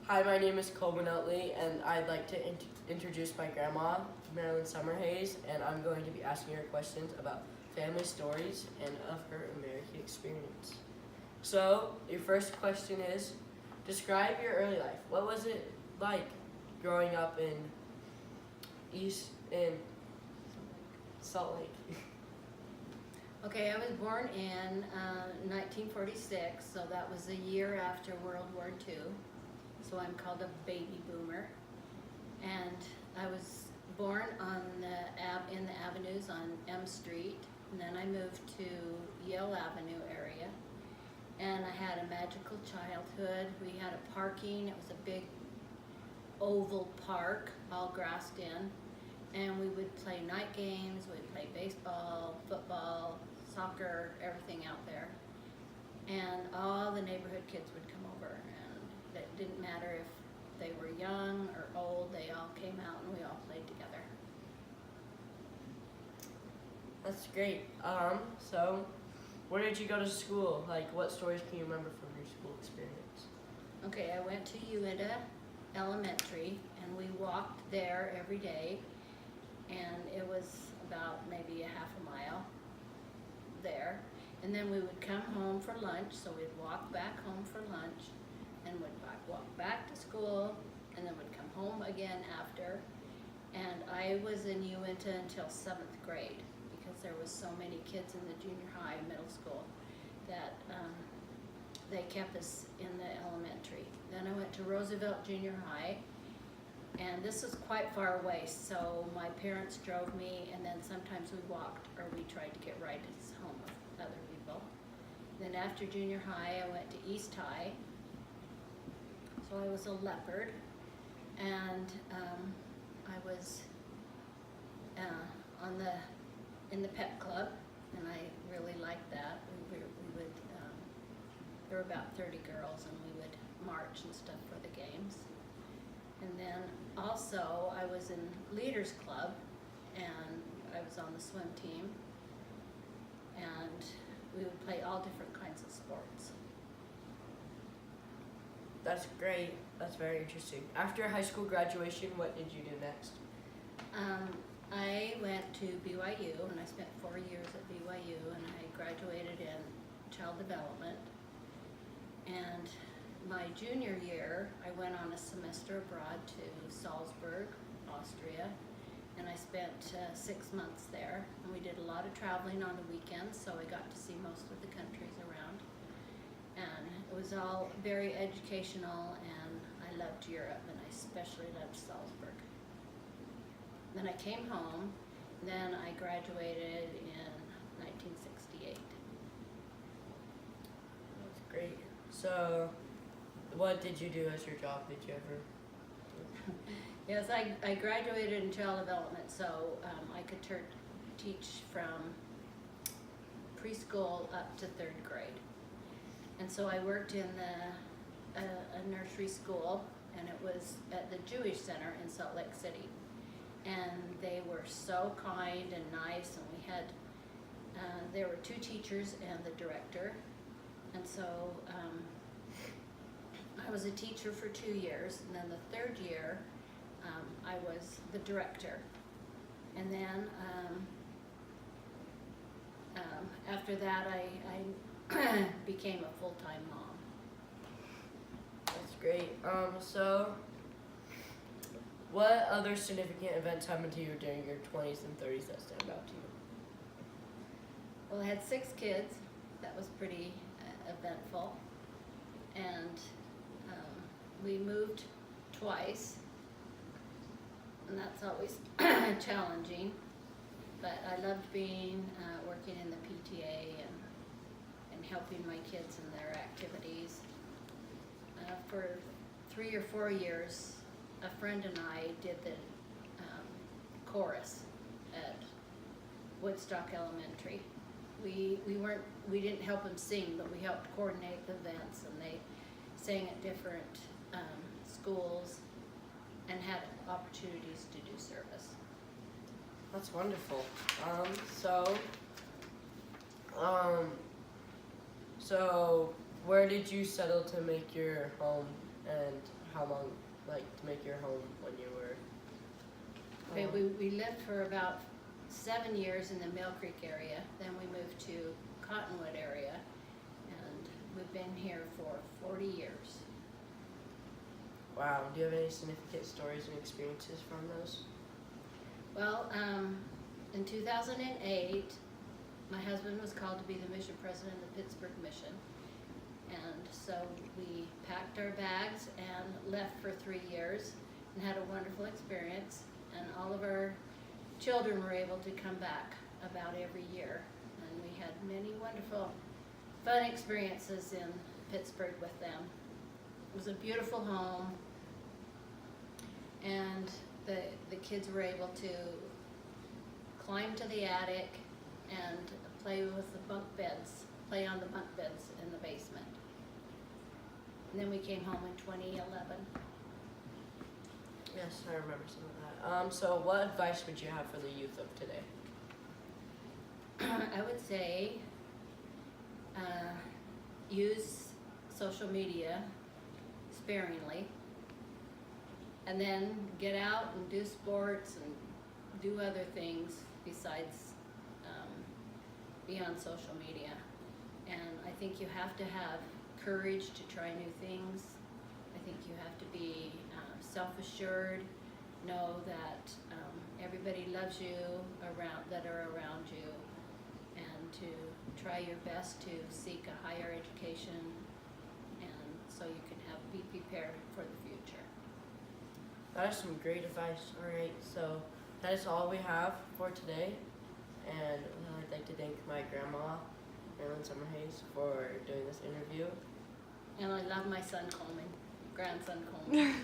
Hi, my name is Coleman Utley, and I'd like to introduce my grandma, Marilyn Summerhays, and I'm going to be asking her questions about family stories and of her American experience. So, your first question is, describe your early life. What was it like growing up in Salt Lake? Okay, I was born in 1946, so that was a year after World War II. So I'm called a baby boomer. And I was born on in the avenues on M Street, and then I moved to Yale Avenue area. And I had a magical childhood. We had a parking, it was a big oval park, all grassed in. And we would play night games, we'd play baseball, football, soccer, everything out there. And all the neighborhood kids would come over, and it didn't matter if they were young or old, they all came out and we all played together. That's great. So where did you go to school? Like, what stories can you remember from your school experience? Okay, I went to Uinta Elementary, and we walked there every day, and it was about maybe a half a mile there. And then we would come home for lunch, so we'd walk back home for lunch, and would walk back to school, and then would come home again after. And I was in Uinta until 7th grade, because there was so many kids in the junior high, middle school, that they kept us in the elementary. Then I went to Roosevelt Junior High, and this is quite far away, so my parents drove me, and then sometimes we walked, or we tried to get rides home with other people. Then after junior high, I went to East High, so I was a leopard, and I was in the pep club, and I really liked that. We would there were about 30 girls, and we would march and stuff for the games. And then also I was in Leaders Club, and I was on the swim team, and we would play all different kinds of sports. That's great. That's very interesting. After high school graduation, what did you do next? I went to BYU, and I spent 4 years at BYU, and I graduated in child development. And my junior year, I went on a semester abroad to Salzburg, Austria, and I spent 6 months there. And we did a lot of traveling on the weekends, so I got to see most of the countries around. And it was all very educational, and I loved Europe, and I especially loved Salzburg. Then I came home, and then I graduated in 1968. That's great. So, what did you do as your job? Did you ever? Yes, I graduated in child development, so I could teach from preschool up to 3rd grade. And so I worked in a nursery school, and it was at the Jewish Center in Salt Lake City. And they were so kind and nice, and we had, there were 2 teachers and the director. And so I was a teacher for 2 years, and then the 3rd year I was the director. And then after that I became a full-time mom. That's great. So, what other significant events happened to you during your 20s and 30s that stand out to you? Well, I had 6 kids. That was pretty eventful. And we moved twice, and that's always challenging. But I loved working in the PTA and helping my kids in their activities. For 3 or 4 years, a friend and I did the chorus at Woodstock Elementary. We didn't help them sing, but we helped coordinate the events, and they sang at different schools and had opportunities to do service. That's wonderful. So where did you settle to make your home, and how long, like, to make your home when you were? Okay, we lived for about 7 years in the Mill Creek area, then we moved to Cottonwood area, and we've been here for 40 years. Wow. Do you have any significant stories and experiences from those? Well, in 2008, my husband was called to be the mission president of the Pittsburgh mission. And so we packed our bags and left for 3 years and had a wonderful experience. And all of our children were able to come back about every year. And we had many wonderful, fun experiences in Pittsburgh with them. It was a beautiful home. And the kids were able to climb to the attic and play with the bunk beds, play on the bunk beds in the basement. And then we came home in 2011. Yes, I remember some of that. So what advice would you have for the youth of today? I would say use social media sparingly, and then get out and do sports and do other things besides be on social media. And I think you have to have courage to try new things. I think you have to be self-assured, know that everybody loves you that are around you, and to try your best to seek a higher education, and so you can be prepared for the future. That is some great advice. All right, so that is all we have for today. And I'd like to thank my grandma, Marilyn Summerhays, for doing this interview. And I love my son Coleman, grandson Coleman.